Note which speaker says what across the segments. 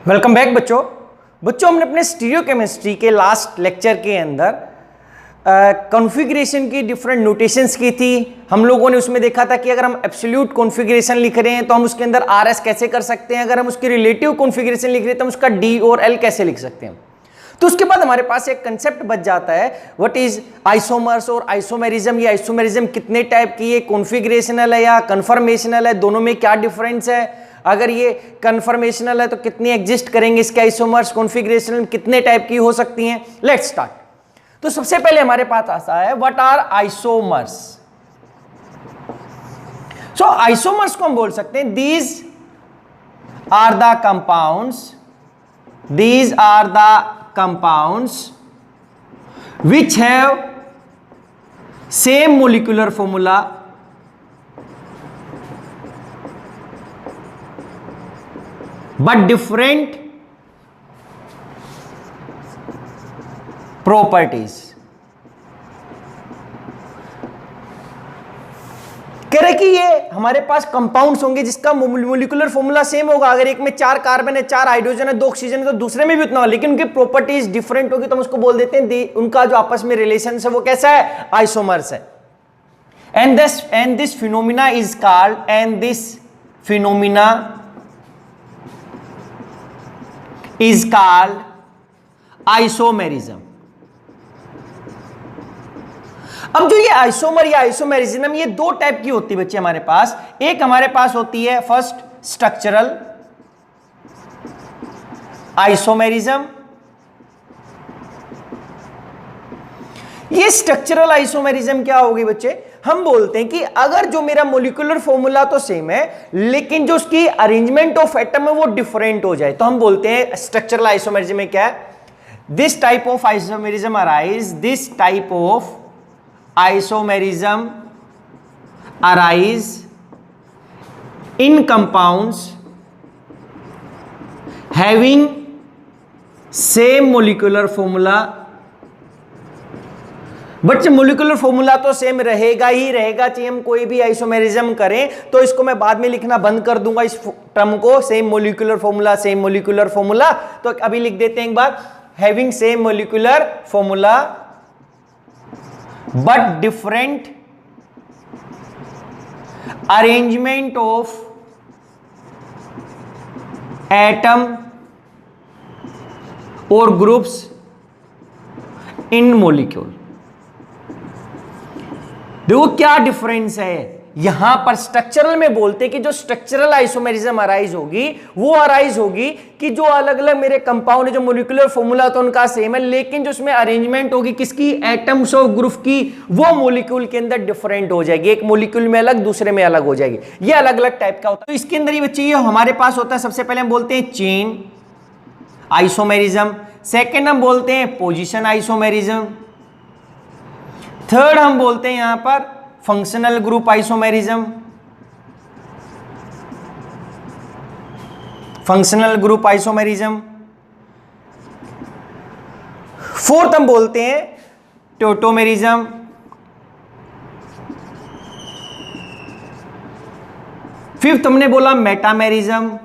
Speaker 1: Welcome back बच्चों हमने अपने स्टीरियोकेमिस्ट्री के लास्ट लेक्चर के अंदर कॉन्फ़िगरेशन की डिफरेंट नोटेशंस की थी। हम लोगों ने उसमें देखा था कि अगर हम एब्सोल्यूट कॉन्फ़िगरेशन लिख रहे हैं तो हम उसके अंदर आर एस कैसे कर सकते हैं, अगर हम उसकी रिलेटिव कॉन्फ़िगरेशन लिख रहे हैं तो हम उसका डी और एल कैसे लिख सकते हैं। तो उसके बाद हमारे पास एक कंसेप्ट बच जाता है व्हाट इज आइसोमर्स और आइसोमेरिज्म। ये आइसोमेरिज्म कितने टाइप की है, कॉन्फ़िगरेशनल है या कन्फर्मेशनल है, दोनों में क्या डिफरेंस है। अगर ये कन्फर्मेशनल है तो कितनी एग्जिस्ट करेंगे इसके आइसोमर्स, कॉन्फ़िगरेशनल कितने टाइप की हो सकती हैं। Let's start. तो सबसे पहले हमारे पास आता है what are isomers. So isomers को हम बोल सकते हैं these are the compounds, these are the compounds which have same molecular formula but different properties। कह रहे कि ये हमारे पास कंपाउंड्स होंगे जिसका मोलिकुलर फॉर्मूला सेम होगा। अगर एक में 4 कार्बन है, 4 हाइड्रोजन है, 2 ऑक्सीजन है तो दूसरे में भी उतना होगा, लेकिन उनकी प्रॉपर्टीज डिफरेंट होगी तो हम उसको बोल देते हैं उनका जो आपस में रिलेशन है वो कैसा है, आइसोमर्स है। And this phenomena is called isomerism. अब जो ये आइसोमर या आइसोमेरिज्म ये दो टाइप की होती है बच्चे हमारे पास। एक हमारे पास होती है फर्स्ट स्ट्रक्चरल आइसोमेरिज्म। ये स्ट्रक्चरल आइसोमेरिज्म क्या होगी बच्चे, हम बोलते हैं कि अगर जो मेरा मोलिकुलर फॉर्मूला तो सेम है लेकिन जो उसकी अरेंजमेंट ऑफ एटम है वो डिफरेंट हो जाए तो हम बोलते हैं स्ट्रक्चरल आइसोमेरिज्म में क्या है, this type of isomerism arise in compounds having same molecular formula, but molecular formula तो सेम रहेगा ही रहेगा, चाहे हम कोई भी आइसोमेरिज्म करें। तो इसको मैं बाद में लिखना बंद कर दूंगा इस टर्म को, सेम मोलिकुलर फॉर्मूला। तो अभी लिख देते हैं एक बार, having same molecular formula but different arrangement of atom or groups in molecule। देखो क्या डिफरेंस है यहां पर। स्ट्रक्चरल में बोलते कि जो स्ट्रक्चरल आइसोमेरिज्म अराइज होगी वो अराइज होगी कि जो अलग अलग मेरे कंपाउंड जो मोलिकुलर फॉर्मूला तो उनका सेम है लेकिन जो उसमें अरेंजमेंट होगी किसकी, एटम्स ऑफ ग्रुप की, वो मोलिक्यूल के अंदर डिफरेंट हो जाएगी। एक मोलिक्यूल में अलग दूसरे में अलग हो जाएगी। ये अलग अलग टाइप का होता है। तो इसके अंदर ये बच्चे ये हमारे पास होता है, सबसे पहले हम बोलते हैं चेन आइसोमेरिज्म, सेकेंड हम बोलते हैं पोजिशन आइसोमेरिज्म, थर्ड हम बोलते हैं यहां पर फंक्शनल ग्रुप आइसोमेरिज्म, फोर्थ हम बोलते हैं टोटोमेरिज्म, फिफ्थ हमने बोला मेटामेरिज्म,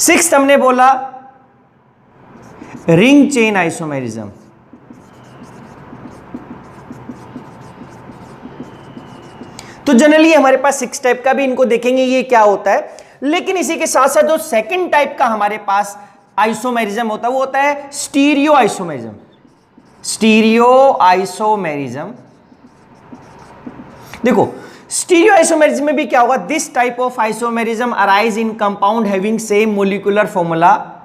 Speaker 1: सिक्स्थ हमने बोला रिंग चेन आइसोमेरिज्म। तो जनरली हमारे पास 6 टाइप का भी इनको देखेंगे ये क्या होता है, लेकिन इसी के साथ साथ जो सेकंड टाइप का हमारे पास आइसोमेरिज्म होता है वो होता है स्टीरियो आइसोमेरिज्म। देखो स्टीरियो आइसोमेरिज्म में भी क्या होगा, this type of isomerism arise in compound having same molecular formula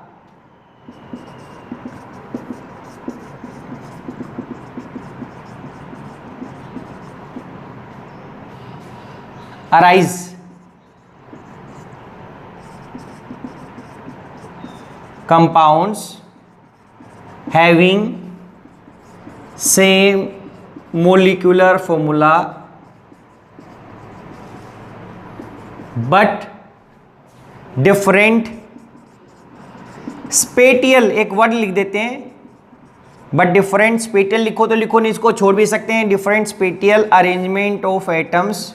Speaker 1: arise compounds having same molecular formula but different spatial एक वर्ड लिख देते हैं, बट डिफरेंट स्पेटियल लिखो तो लिखो, नहीं इसको छोड़ भी सकते हैं। Different spatial arrangement of atoms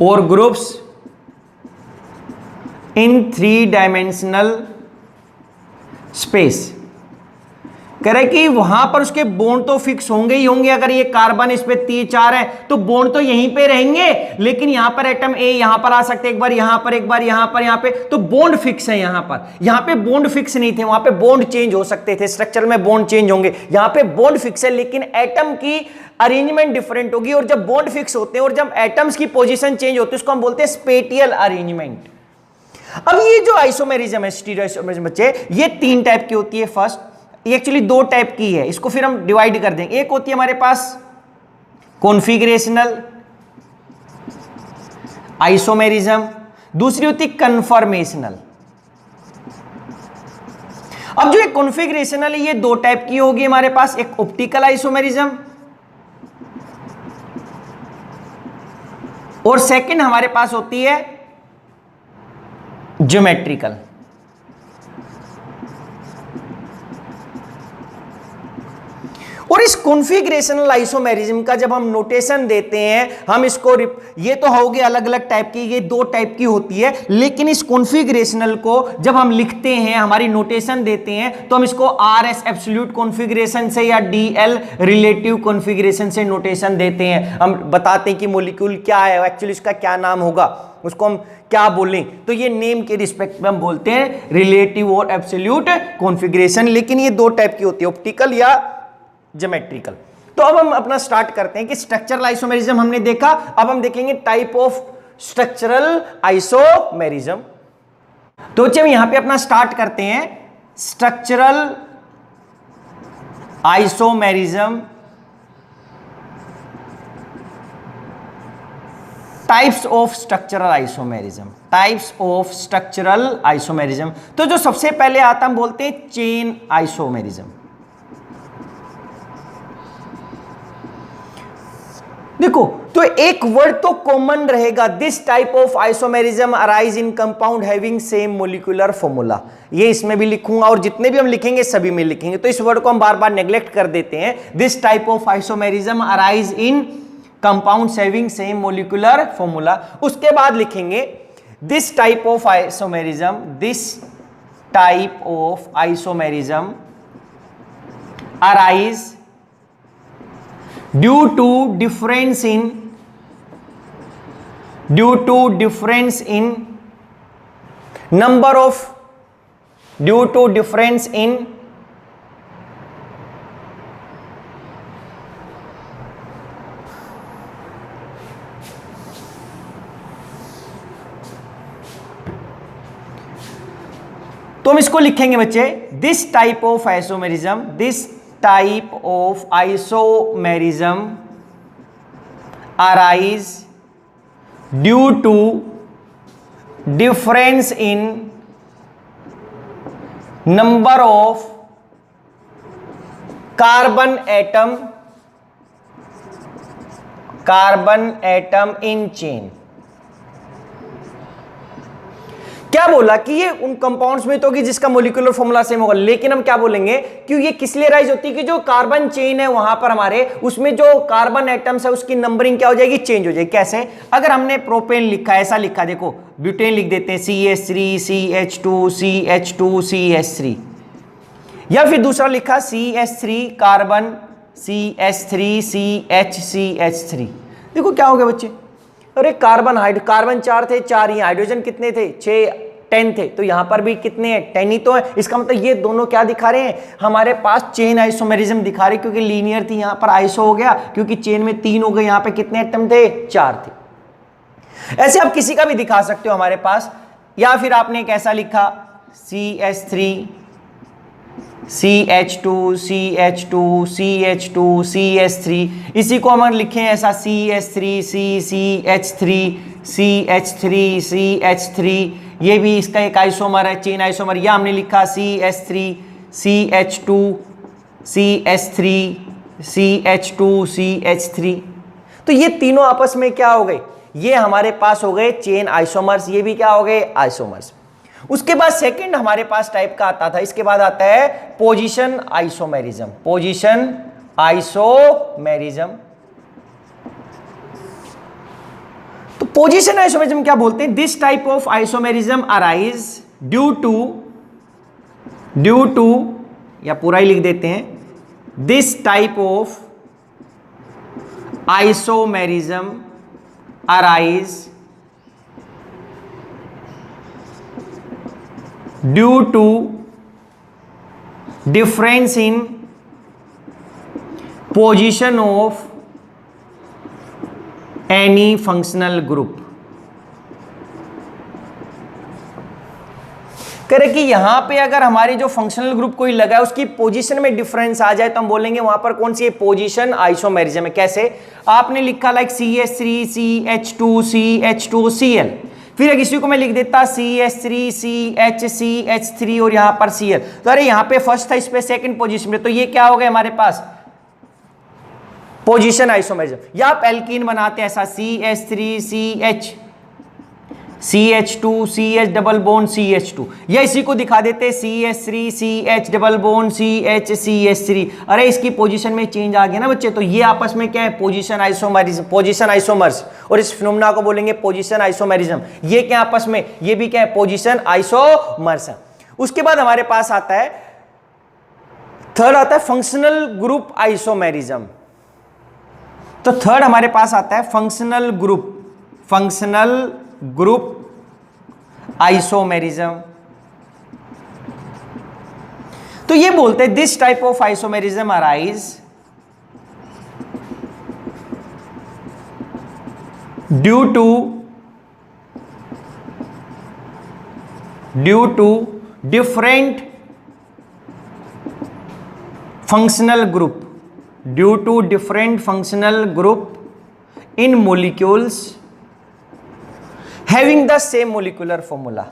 Speaker 1: और ग्रुप्स इन 3 डायमेंशनल स्पेस। कह रहे कि वहां पर उसके बॉन्ड तो फिक्स होंगे ही होंगे। अगर ये कार्बन इस पे 4 है तो बॉन्ड तो यहीं पे रहेंगे, लेकिन यहां पर एटम ए यहां पर आ सकते, एक बार यहां पर, एक बार यहां पर, यहां पे, तो बॉन्ड फिक्स है। यहां पे बॉन्ड फिक्स नहीं थे, वहां पे बॉन्ड चेंज हो सकते थे, स्ट्रक्चर में बॉन्ड चेंज होंगे। यहां पे बॉन्ड फिक्स है, लेकिन एटम की अरेंजमेंट डिफरेंट होगी। और जब बॉन्ड फिक्स होते हैं और जब एटम्स की पोजीशन चेंज होती है उसको हम बोलते हैं स्पेटियल अरेंजमेंट। अब ये जो आइसोमेरिज्म है, स्टीरियो आइसोमेरिज्म बच्चे, ये 3 टाइप की होती है। फर्स्ट, ये एक्चुअली 2 टाइप की है, इसको फिर हम डिवाइड कर देंगे। एक होती है हमारे पास कॉन्फिगरेशनल आइसोमेरिज्म, दूसरी होती है कन्फर्मेशनल। अब जो एक कॉन्फिगरेशनल है ये 2 टाइप की होगी हमारे पास, एक ऑप्टिकल आइसोमेरिज्म और सेकंड हमारे पास होती है ज्योमेट्रिकल। और इस कॉन्फिगरेशनल आइसोमेरिज्म का जब हम नोटेशन देते हैं, हम इसको, ये तो हो गए अलग अलग टाइप की, ये 2 टाइप की होती है, लेकिन इस कॉन्फिगरेशनल को जब हम लिखते हैं, हमारी नोटेशन देते हैं, तो हम इसको RS एब्सोल्यूट कॉन्फिगरेशन से या DL रिलेटिव कॉन्फिगरेशन से नोटेशन देते हैं। हम बताते हैं कि मॉलिक्यूल क्या है, एक्चुअली इसका क्या नाम होगा, उसको हम क्या बोलें, तो ये नेम के रिस्पेक्ट में हम बोलते हैं रिलेटिव और एब्सोल्यूट कॉन्फिगरेशन। लेकिन ये 2 टाइप की होती है, ऑप्टिकल या ज्योमेट्रिकल। तो अब हम अपना स्टार्ट करते हैं कि स्ट्रक्चरल आइसोमेरिज्म हमने देखा, अब हम देखेंगे टाइप ऑफ स्ट्रक्चरल आइसोमेरिज्म। तो जब यहां पे अपना स्टार्ट करते हैं structural isomerism, types of structural isomerism, types of structural isomerism. तो जो सबसे पहले आता हम बोलते हैं चेन आइसोमेरिज्म। देखो, तो एक वर्ड तो कॉमन रहेगा, this type of isomerism arise in compound having same molecular formula. ये इसमें भी लिखूंगा और जितने भी हम लिखेंगे सभी में लिखेंगे, तो इस वर्ड को हम बार बार नेग्लेक्ट कर देते हैं। This type of isomerism arise in compounds having same molecular formula. उसके बाद लिखेंगे this type of isomerism, this type of isomerism arise due to difference in number of due to difference in तो हम इसको लिखेंगे बच्चे, this type of isomerism, this type of isomerism arise due to difference in number of carbon atom in chain। क्या बोला कि ये उन कंपाउंड्स में तो कि जिसका मोलिकुलर फॉर्मूला सेम होगा, लेकिन हम क्या बोलेंगे कि ये किस लिए राइज होती है कि जो कार्बन चेन है वहां पर हमारे, उसमें जो कार्बन एटम्स है उसकी नंबरिंग क्या हो जाएगी, चेंज हो जाएगी। कैसे? अगर हमने प्रोपेन लिखा, ऐसा लिखा, देखो ब्यूटेन लिख देते हैं CH3 CH2 CH2 CH3, या फिर दूसरा लिखा CH3 कार्बन CH3 CH3। देखो क्या हो गया बच्चे, अरे कार्बन 4 थे, 4 ही, हाइड्रोजन कितने थे, 6 10 थे, तो यहां पर भी कितने हैं, 10 ही तो है। इसका मतलब ये दोनों क्या दिखा रहे हैं, हमारे पास चेन आइसोमेरिज्म दिखा रहे, क्योंकि लीनियर थी, यहां पर आइसो हो गया, क्योंकि चेन में 3 हो गए, यहां पे कितने एटम थे, 4 थे। ऐसे आप किसी का भी दिखा सकते हो हमारे पास, या फिर आपने कैसा लिखा CH3 CH2 CH2 CH2 CH3, इसी को हम लिखें ऐसा CH3 CH3 CH3 CH3, ये भी इसका एक आइसोमर है, चेन आइसोमर। या हमने लिखा CH3 CH2 CH3 CH2 CH3, तो ये तीनों आपस में क्या हो गए, ये हमारे पास हो गए चेन आइसोमर्स, ये भी क्या हो गए, आइसोमर्स। उसके बाद सेकंड हमारे पास टाइप का आता था, इसके बाद आता है पोजीशन आइसोमेरिज्म। पोजीशन आइसोमेरिज्म, तो पोजीशन आइसोमेरिज्म क्या बोलते हैं? This type of isomerism arise due to या पूरा ही लिख देते हैं, this type of isomerism arise due to difference in position of any functional group. कह रहे कि यहां पे अगर हमारे जो फंक्शनल ग्रुप कोई लगा है उसकी पोजीशन में डिफरेंस आ जाए तो हम बोलेंगे वहां पर कौन सी है? पोजीशन आइसोमेरिज्म है। कैसे? आपने लिखा like CH3 CH2 CH2 Cl, फिर किसी को मैं लिख देता CH3 CH CH3 और यहां पर Cl, तो अरे यहां पे फर्स्ट था, इस पे सेकंड पोजीशन में, तो ये क्या हो गया हमारे पास? Position isomerism. या आप एल्कीन बनाते हैं ऐसा CH3 CH CH2 CH double bond CH2, या इसी को दिखा देते CH3 CH double bond CH CH3। अरे इसकी पोजीशन में चेंज आ गया ना बच्चे, तो ये आपस में क्या है? पोजीशन आइसोमेरिज्म, पोजीशन आइसोमर्स, और इस फिनोमेना को बोलेंगे पोजीशन आइसोमेरिज्म। ये क्या आपस में? ये भी क्या है? पोजीशन आइसोमर्स है। उसके बाद हमारे पास आता है थर्ड, आता है फंक्शनल ग्रुप आइसोमेरिज्म। तो थर्ड हमारे पास आता है फंक्शनल ग्रुप आइसोमेरिज्म। तो ये बोलते हैं this type of isomerism arise due to different functional group, due to different functional group in molecules having the same molecular formula.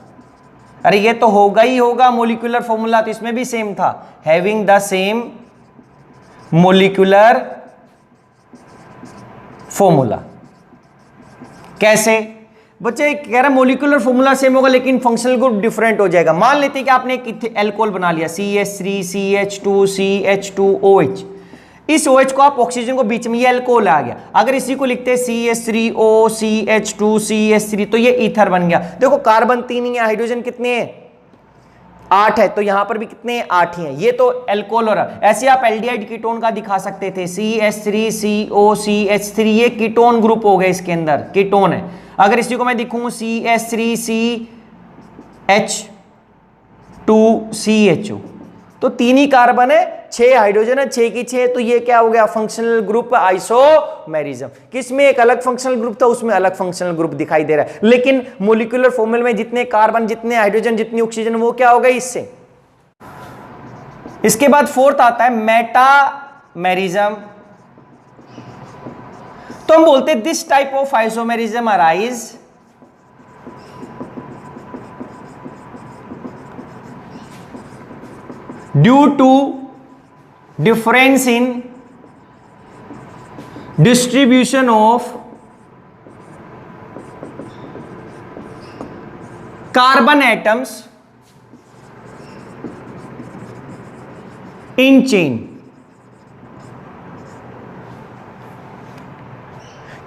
Speaker 1: अरे ये तो होगा ही होगा मोलिकुलर फॉर्मूला, तो इसमें भी सेम था, having the same molecular formula. कैसे बच्चे? कह रहा मोलिकुलर फॉर्मूला सेम होगा लेकिन फंक्शनल ग्रुप डिफरेंट हो जाएगा। मान लेते हैं कि आपने एक एल्कोहल बना लिया CH3 CH2 CH2OH, इस OH को आप ऑक्सीजन को बीच में, ये अल्कोहल आ गया। अगर इसी को लिखते हैं CH3O CH2 CH3, तो ये ईथर बन गया। देखो कार्बन 3 ही है, हाइड्रोजन कितने हैं? 8 है, तो यहां पर भी कितने हैं? 8 ही हैं। ये तो अल्कोहल हो रहा। ऐसे आप एल्डिहाइड कीटोन का दिखा सकते थे, CH3CO CH3, ये कीटोन ग्रुप हो गए, इसके अंदर कीटोन है। अगर इसी को मैं दिखूं CH3CH2CHO, तो 3 ही कार्बन है, 6 हाइड्रोजन है, 6 की 6, तो ये क्या हो गया? Functional group isomerism. किसमें एक अलग फंक्शनल ग्रुप था, उसमें अलग फंक्शनल ग्रुप दिखाई दे रहा है, लेकिन मोलिकुलर फॉर्मूले में जितने कार्बन, जितने हाइड्रोजन, जितनी ऑक्सीजन, वो क्या हो गई इससे। इसके बाद फोर्थ आता है मेटामेरिज्म। तो हम बोलते हैं this type of isomerism arise due to difference in distribution of carbon atoms in chain.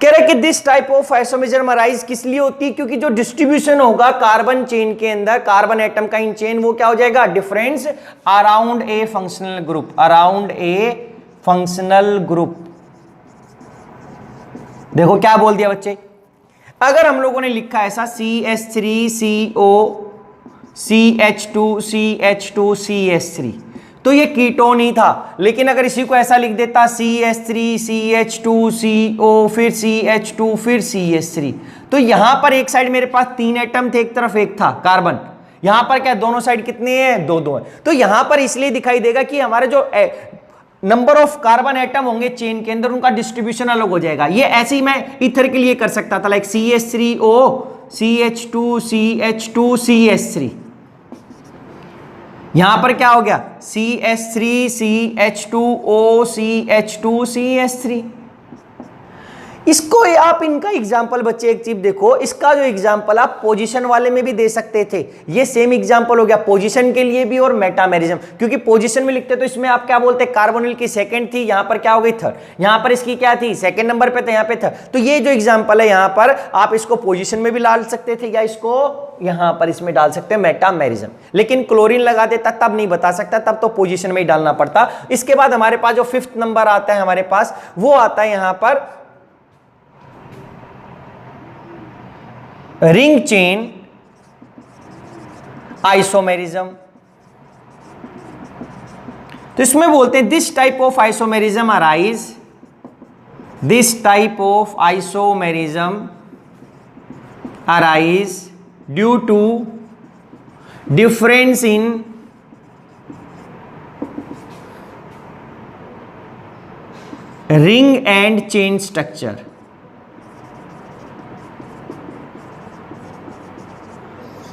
Speaker 1: कह रहे कि this type of isomerism arise किस लिए होती है? क्योंकि जो डिस्ट्रीब्यूशन होगा कार्बन चेन के अंदर, कार्बन एटम का इन चेन, वो क्या हो जाएगा? Difference around a functional group, around a functional group. देखो क्या बोल दिया बच्चे, अगर हम लोगों ने लिखा ऐसा CH3CO CH2CH2CH3, तो ये कीटोन ही था। लेकिन अगर इसी को ऐसा लिख देता CH3CH2CO फिर CH2 फिर CH3, तो यहां पर एक साइड मेरे पास 3 एटम थे, एक तरफ एक था कार्बन, यहां पर क्या दोनों साइड कितने हैं? 2-2 है। तो यहां पर इसलिए दिखाई देगा कि हमारे जो नंबर ऑफ कार्बन एटम होंगे चेन के अंदर, उनका डिस्ट्रीब्यूशन अलग हो जाएगा। ये ऐसे ही मैं ईथर के लिए कर सकता था, like CH3O CH2 CH2 CH3। यहां पर क्या हो गया? CH3 CH2O CH2 CH3। इसको आप इनका एग्जाम्पल बच्चे एक चीज देखो, इसका जो एग्जाम्पल आप पोजीशन वाले में भी दे सकते थे। ये सेम एग्जाम्पल हो गया पोजीशन के लिए भी और मेटामेरिज्म, क्योंकि पोजीशन में लिखते तो इसमें आप क्या बोलते हैं, कार्बोनिल की सेकंड थी, यहां पर क्या हो गई थर्ड, यहां पर इसकी क्या थी सेकंड नंबर पे था, यहां पे थर्ड। तो ये जो एग्जाम्पल है यहां पर आप इसको पोजीशन में भी डाल सकते थे या इसको यहां पर इसमें डाल सकते हैं मेटामेरिज्म, लेकिन क्लोरीन लगा देता तब नहीं बता सकता, तब तो पोजीशन में ही डालना पड़ता। इसके बाद हमारे पास जो 5th नंबर आता है हमारे पास वो आता है यहां पर रिंग चेन आइसोमेरिज्म। तो इसमें बोलते हैं this type of isomerism arise, this type of isomerism arise due to difference in ring and chain structure.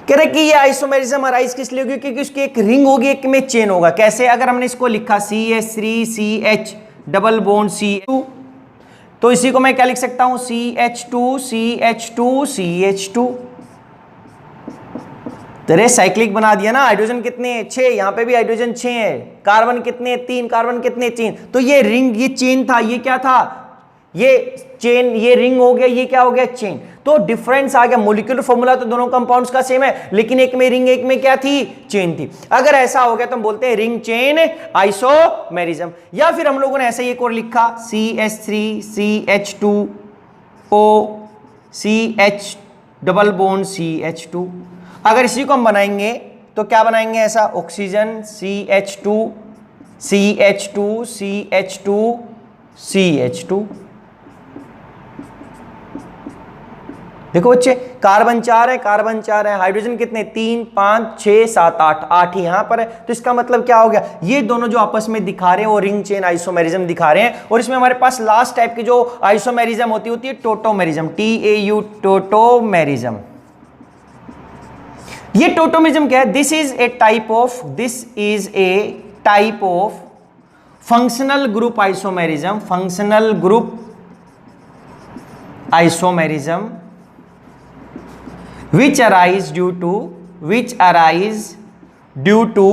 Speaker 1: कह रहे कि ये आइसोमेरिज्म अराइज किस लिए होगी, क्योंकि उसकी एक रिंग होगी एक में चेन होगा। कैसे, अगर हमने इसको लिखा CH3 CH double bond CH2, तो इसी को मैं क्या लिख सकता हूं CH2 CH2 CH2। तेरे साइक्लिक बना दिया ना, हाइड्रोजन कितने हैं 6, यहां पे भी हाइड्रोजन 6 है, कार्बन कितने 3, कार्बन कितने 3। तो ये रिंग, ये चेन था, ये क्या था, ये चेन, ये रिंग हो गया, ये क्या हो गया चेन। तो डिफरेंस आ गया, मोलिक्यूलर फॉर्मूला तो दोनों कंपाउंड्स का सेम है, लेकिन एक में रिंग एक में क्या थी चेन थी। अगर ऐसा हो गया तो हम बोलते हैं रिंग चेन आइसोमेरिज्म। या फिर हम लोगों ने ऐसे ही एक और लिखा CH3 CH2O CH double bond CH2। अगर इसी को हम बनाएंगे तो क्या बनाएंगे ऐसा, oxygen CH2 CH2 CH2 CH2। देखो बच्चे, कार्बन 4 है, कार्बन 4 है, हाइड्रोजन कितने 3 5 6 7 8, 8 ही यहां पर है। तो इसका मतलब क्या हो गया, ये दोनों जो आपस में दिखा रहे हैं वो रिंग चेन आइसोमेरिज्म दिखा रहे हैं। और इसमें हमारे पास लास्ट टाइप की जो आइसोमेरिज्म होती है टोटोमेरिज्म, TAU टोटोमेरिज्म। ये टोटोमेरिज्म क्या है, this is a type of functional group isomerism, functional group isomerism which arise due to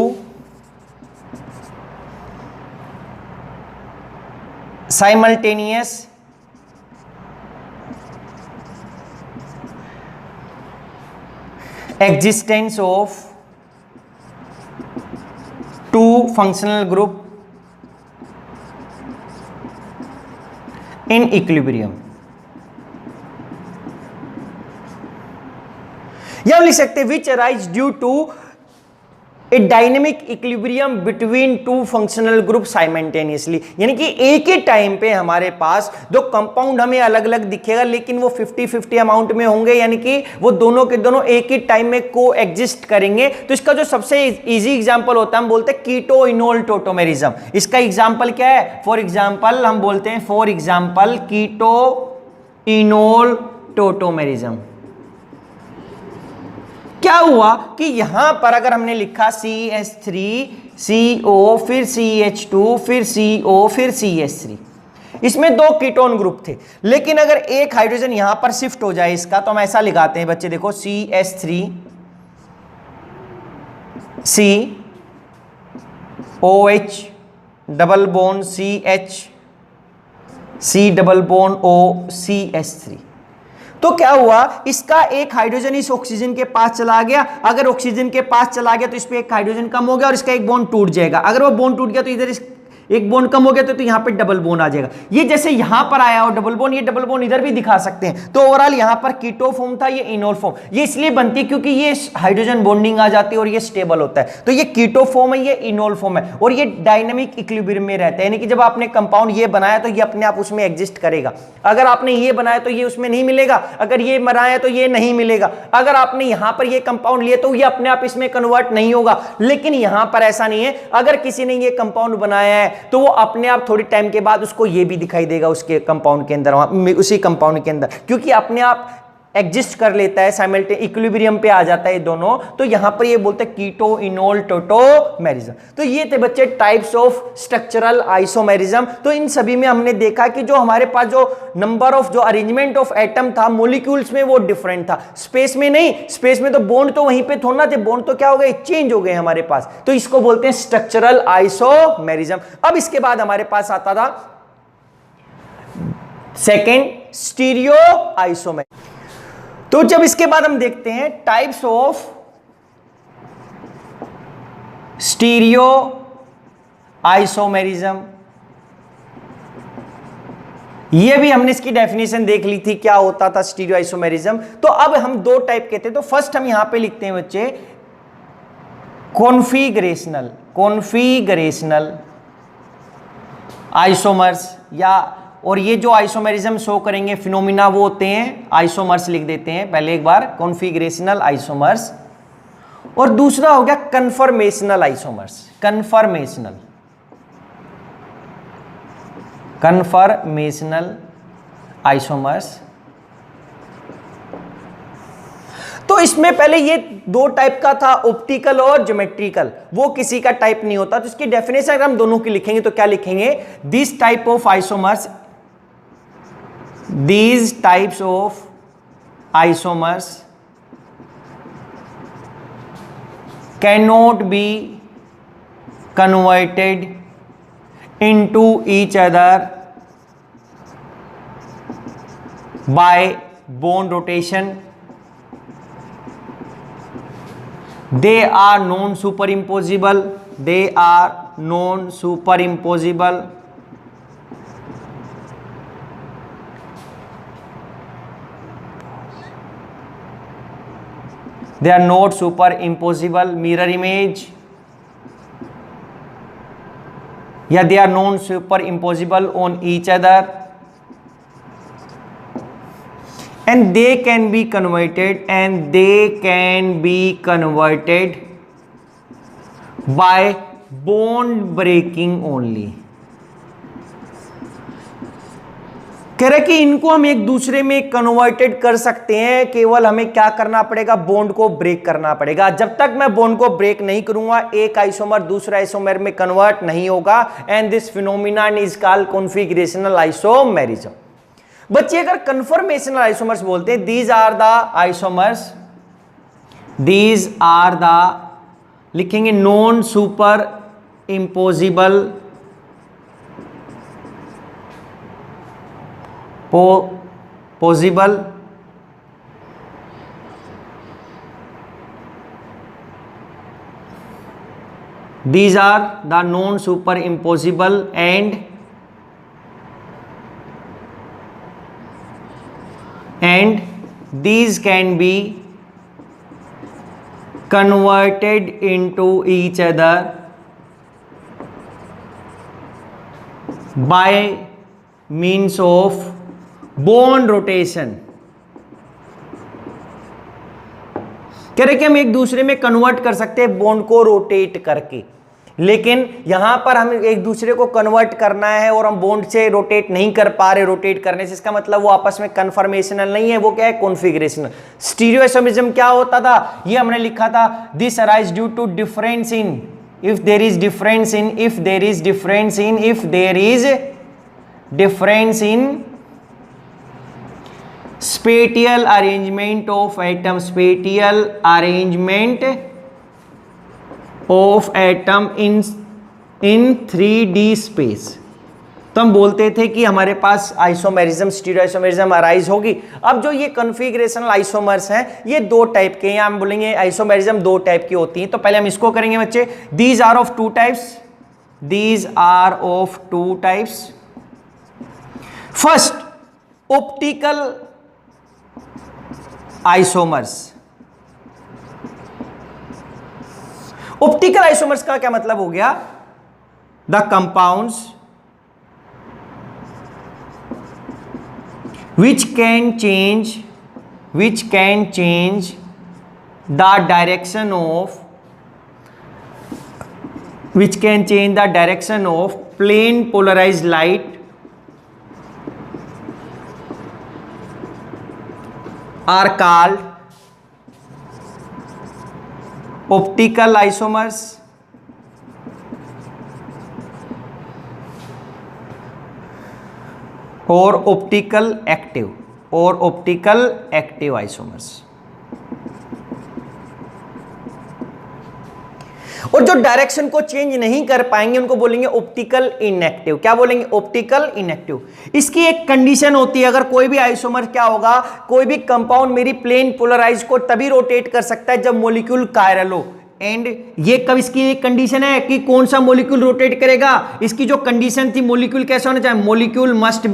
Speaker 1: simultaneous existence of two functional group in equilibrium। या लिख सकते हैं which arise due to a dynamic equilibrium between two functional group simultaneously. यानी कि एक ही time पे हमारे पास दो कंपाउंड हमें अलग अलग दिखेगा, लेकिन वो 50-50 अमाउंट में होंगे, यानी कि वो दोनों के दोनों एक ही टाइम में को एग्जिस्ट करेंगे। तो इसका जो सबसे इजी एग्जांपल होता है हम बोलते हैं कीटो इनोल टोटोमेरिज्म। इसका एग्जांपल क्या है, फॉर एग्जांपल हम बोलते हैं for example keto enol tautomerism. क्या हुआ कि यहां पर अगर हमने लिखा CH3 CO फिर CH2 फिर CO फिर CH3, इसमें दो कीटोन ग्रुप थे, लेकिन अगर एक हाइड्रोजन यहां पर शिफ्ट हो जाए इसका, तो हम ऐसा लिखाते हैं बच्चे, देखो CH3 COH double bond CH C double bond O CH3। तो क्या हुआ, इसका एक हाइड्रोजन इस ऑक्सीजन के पास चला गया। अगर ऑक्सीजन के पास चला गया तो इस पे एक हाइड्रोजन कम हो गया और इसका एक बॉन्ड टूट जाएगा। अगर वो बॉन्ड टूट गया तो इधर एक बॉन्ड कम हो गया तो यहां पे डबल बॉन्ड आ जाएगा। ये जैसे यहां पर आया और डबल बॉन्ड, ये डबल बॉन्ड इधर भी दिखा सकते हैं। तो ओवरऑल यहां पर कीटो फॉर्म था, ये इनोल फॉर्म। ये इसलिए बनती है क्योंकि ये हाइड्रोजन बॉन्डिंग आ जाती है और ये स्टेबल होता है। तो ये कीटो फॉर्म है, ये इनोल फॉर्म है, और ये डायनेमिक इक्विलिब्रियम में रहता है। यानी कि जब आपने कंपाउंड ये बनाया तो ये अपने आप उसमें एग्जिस्ट करेगा। अगर आपने ये बनाया तो ये उसमें नहीं मिलेगा, अगर ये बनाया तो ये नहीं मिलेगा। अगर आपने यहां पर ये कंपाउंड लिया तो ये अपने आप इसमें कन्वर्ट नहीं होगा। लेकिन यहां पर ऐसा नहीं है, अगर किसी ने ये कंपाउंड बनाया है तो वो अपने आप थोड़ी टाइम के बाद उसको ये भी दिखाई देगा उसके कंपाउंड के अंदर, उसी कंपाउंड के अंदर, क्योंकि अपने आप एग्जिस्ट कर लेता है, साइमल्टेनियस इक्विलिब्रियम पे आ जाता है ये दोनों, तो यहां पर ये बोलते हैं कीटो इनोल टोटोमेरिज्म। तो ये थे बच्चे टाइप्स ऑफ स्ट्रक्चरल आइसोमेरिज्म। तो इन सभी में हमने देखा कि जो हमारे पास जो नंबर ऑफ जो अरेंजमेंट ऑफ एटम था मॉलिक्यूल्स में वो डिफरेंट था, स्पेस में नहीं। स्पेस में तो बॉन्ड तो वहीं पे थोड़ा थे, बॉन्ड तो क्या हो गए, चेंज हो गए हमारे पास, तो इसको बोलते हैं स्ट्रक्चरल आइसोमेरिज्म। अब इसके बाद हमारे पास आता था सेकेंड स्टीरियो आइसोमेरिज्म। तो जब इसके बाद हम देखते हैं टाइप्स ऑफ स्टीरियो आइसोमेरिज्म, ये भी हमने इसकी डेफिनेशन देख ली थी क्या होता था स्टीरियो आइसोमेरिज्म। तो अब हम दो टाइप के थे, तो फर्स्ट हम यहां पे लिखते हैं बच्चे कॉन्फिगरेशनल आइसोमर्स, या और ये जो आइसोमेरिज्म शो करेंगे फिनोमिना वो होते हैं आइसोमर्स, लिख देते हैं पहले एक बार कॉन्फिगरेशनल आइसोमर्स। और दूसरा हो गया कन्फर्मेशनल आइसोमर्स, कन्फर्मेशनल आइसोमर्स। तो इसमें पहले ये दो टाइप का था, ऑप्टिकल और ज्योमेट्रिकल, वो किसी का टाइप नहीं होता। तो इसकी डेफिनेशन अगर हम दोनों की लिखेंगे तो क्या लिखेंगे, this type of isomers, these types of isomers cannot be converted into each other by bond rotation. They are non-superimposable. They are not superimposable, mirror image, yeah, they are non-superimposable on each other, and they can be converted by bond breaking only. कह रहे कि इनको हम एक दूसरे में converted कर सकते हैं, केवल हमें क्या करना पड़ेगा, बॉन्ड को ब्रेक करना पड़ेगा। जब तक मैं बॉन्ड को ब्रेक नहीं करूंगा एक आइसोमर दूसरे आइसोमर में कन्वर्ट नहीं होगा, and this phenomenon is called configurational isomerism. बच्चे अगर कन्फर्मेशनल आइसोमर्स बोलते हैं, these are the isomers, these are the, लिखेंगे non super impossible possible these are the non superimposable and these can be converted into each other by means of bond rotation. कह रहे कि हम एक दूसरे में कन्वर्ट कर सकते हैं बॉन्ड को रोटेट करके, लेकिन यहां पर हम एक दूसरे को कन्वर्ट करना है और हम बॉन्ड से रोटेट नहीं कर पा रहे, रोटेट करने से इसका मतलब वो आपस में कन्फर्मेशनल नहीं है, वो क्या है, कॉन्फिगरेशनल। स्टीरियो आइसोमेरिज्म क्या होता था, ये हमने लिखा था, this arise due to difference in, if there is difference in spatial arrangement of atom, in 3D space। तो हम बोलते थे कि हमारे पास आइसोमेरिज्म, स्टीरियो आइसोमेरिज्म अराइज होगी। अब जो ये कॉन्फिगरेशनल आइसोमर्स हैं ये दो टाइप के हैं, हम बोलेंगे आइसोमेरिज्म दो टाइप की होती हैं। तो पहले हम इसको करेंगे बच्चे, these are of two types, first optical isomers. Optical isomers का क्या मतलब हो गया, the compounds which can change the direction of plane polarized light are called optical isomers और ऑप्टिकल एक्टिव आइसोमर्स। और जो डायरेक्शन को चेंज नहीं कर पाएंगे उनको बोलेंगे ऑप्टिकल इनएक्टिव। क्या बोलेंगे? Optical inactive. इसकी एक कंडीशन होती है, अगर कोई भी आइसोमर क्या होगा, कोई भी कंपाउंड मेरी प्लेन पोलराइज को तभी रोटेट कर सकता है जब मॉलिक्यूल कायरल हो। एंड ये कब, इसकी एक कंडीशन है कि कौन सा मॉलिक्यूल रोटेट करेगा। इसकी जो कंडीशन थी, मॉलिक्यूल कैसा होना चाहिए, molecule must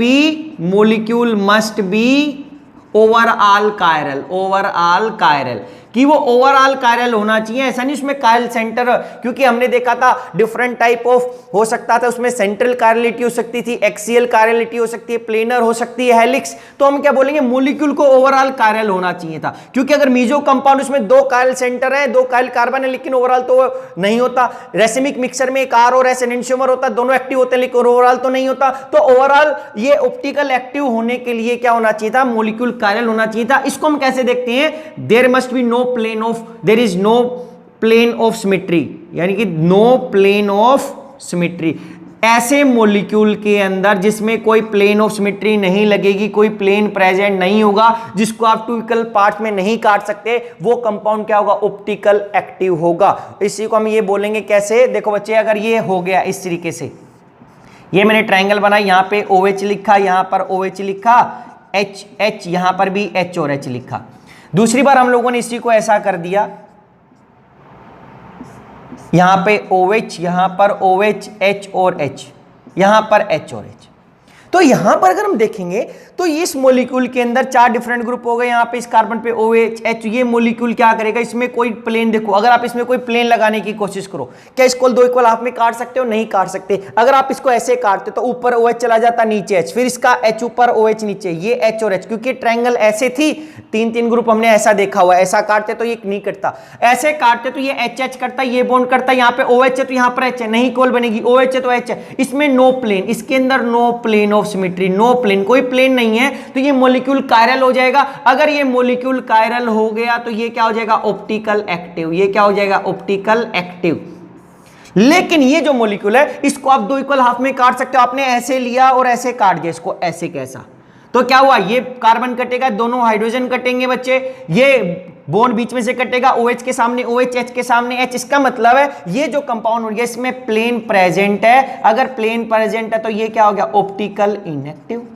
Speaker 1: be overall chiral, कि वो ओवरऑल कायरल होना चाहिए। ऐसा नहीं उसमें कायरल सेंटर, क्योंकि हमने देखा था डिफरेंट टाइप ऑफ हो सकता था, उसमें सेंट्रल कायरलिटी हो सकती थी, एक्सियल कायरलिटी हो सकती है, प्लेनर हो सकती है, हेलिक्स। तो हम क्या बोलेंगे, मॉलिक्यूल को ओवरऑल कायरल होना चाहिए था, क्योंकि अगर मीजो कंपाउंड उसमें 2 कायरल सेंटर है, 2 कायरल कार्बन है, लेकिन ओवरऑल तो नहीं होता। रेसिमिक मिक्सर में एक आर और एस एनेंटियोमर होता है, दोनों एक्टिव होते हैं लेकिन ओवरऑल तो नहीं होता। तो ओवरऑल ये ऑप्टिकल एक्टिव होने के लिए क्या होना चाहिए था, मॉलिक्यूल कायरल होना चाहिए था। इसको हम कैसे देखते हैं, there is no plane of symmetry, यानी कि नो प्लेन ऑफ सिमेट्री। ऐसे मॉलिक्यूल के अंदर जिसमें कोई प्लेन ऑफ सिमेट्री नहीं लगेगी, कोई प्लेन प्रेजेंट नहीं होगा, जिसको आप 2 इक्वल पार्ट में नहीं काट सकते, वो कंपाउंड क्या होगा, ऑप्टिकल एक्टिव होगा। इसी को हम ये बोलेंगे कैसे, देखो बच्चे, अगर ये हो गया इस तरीके से, ये मैंने ट्रायंगल बनाया, यहां पे OH लिखा, यहां पर OH लिखा, H यहां पर भी H और H लिखा। दूसरी बार हम लोगों ने इसी को ऐसा कर दिया, यहां पे OH, यहां पर OH, H और H, यहां पर H और H। तो यहां पर अगर हम देखेंगे तो इस मॉलिक्यूल के अंदर 4 डिफरेंट ग्रुप हो गए। यहां पे इस कार्बन पे OH, H, ये मॉलिक्यूल क्या करेगा, इसमें कोई प्लेन, देखो अगर आप इसमें कोई प्लेन लगाने की कोशिश करो, क्या इसको 2 इक्वल हाफ में काट सकते हो, नहीं काट सकते। अगर आप इसको ऐसे काटते तो ऊपर OH चला जाता, नीचे H, फिर इसका H ऊपर OH नीचे, ये H और H, क्योंकि ट्रायंगल ऐसे थी, 3 ग्रुप हमने ऐसा देखा हुआ, ऐसा काटते तो ये नहीं कटता, ऐसे काटते तो ये H करता, ये बॉन्ड करता, यहाँ पे OH है तो यहाँ पर H है, नहीं इक्वल बनेगी, OH है तो H है, इसमें नो प्लेन, इसके अंदर no plane of symmetry, no plane, कोई प्लेन नहीं है, तो ये मॉलिक्यूल कायरल हो जाएगा। अगर ये मॉलिक्यूल कायरल हो गया तो ये क्या हो जाएगा, ऑप्टिकल एक्टिव। ये क्या हो जाएगा, ऑप्टिकल एक्टिव। लेकिन ये जो मॉलिक्यूल है इसको आप 2 इक्वल हाफ में काट सकते हो। आपने ऐसे लिया और ऐसे काट दिया इसको, ऐसे कैसा, तो क्या हुआ, ये कार्बन कटेगा, दोनों हाइड्रोजन कटेंगे बच्चे, ये बॉन्ड बीच में से कटेगा, OH के सामने OH, H के सामने H। इसका मतलब है ये जो कंपाउंड हो गया इसमें प्लेन प्रेजेंट है। अगर प्लेन प्रेजेंट है तो ये क्या हो गया, ऑप्टिकल इनएक्टिव।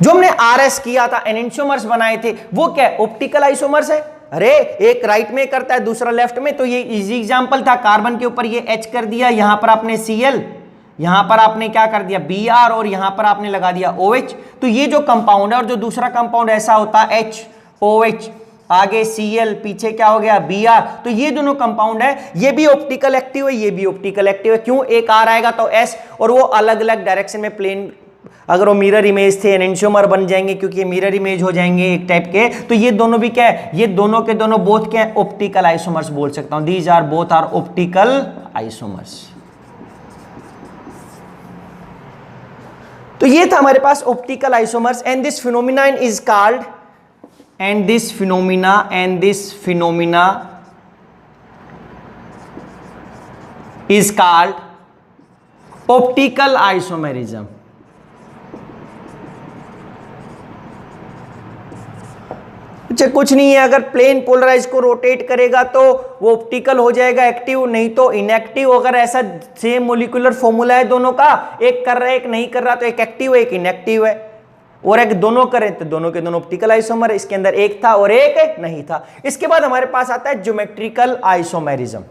Speaker 1: जो हमने RS किया था, एनेंटियोमर्स बनाए थे, वो क्या है, ऑप्टिकल आइसोमर्स है। अरे एक राइट में करता है, दूसरा लेफ्ट में, तो ये इजी एग्जांपल था। कार्बन के ऊपर ये H कर दिया, यहां पर आपने Cl, यहां पर आपने क्या कर दिया Br, और यहां पर आपने लगा दिया OH। तो ये जो कंपाउंड है, और जो दूसरा कंपाउंड ऐसा होता है HOH, आगे Cl, पीछे क्या हो गया Br। तो ये दोनों कंपाउंड है, ये भी ऑप्टिकल एक्टिव है, ये भी ऑप्टिकल एक्टिव है। क्यों, एक R आएगा तो S, और वो अलग अलग डायरेक्शन में प्लेन, अगर वो मिरर इमेज थे एनेंटियोमर बन जाएंगे, क्योंकि ये मिरर इमेज हो जाएंगे एक टाइप के। तो ये दोनों भी क्या है, ये दोनों के दोनों बोथ क्या है, ऑप्टिकल आइसोमर्स बोल सकता हूं। These are both are optical isomers. तो ये था हमारे पास optical isomers. And this phenomena is called, and this phenomena is called optical isomerism. अच्छा, कुछ नहीं है, अगर प्लेन पोलराइज को रोटेट करेगा तो वो ऑप्टिकल हो जाएगा, एक्टिव, नहीं तो इनएक्टिव। अगर ऐसा सेम मोलिकुलर फॉर्मूला है दोनों का, एक कर रहा है एक नहीं कर रहा, तो एक एक्टिव है एक इनएक्टिव है। और एक दोनों करें तो दोनों के दोनों ऑप्टिकल आइसोमर है। इसके अंदर एक था और एक नहीं था। इसके बाद हमारे पास आता है ज्योमेट्रिकल आइसोमेरिज्म।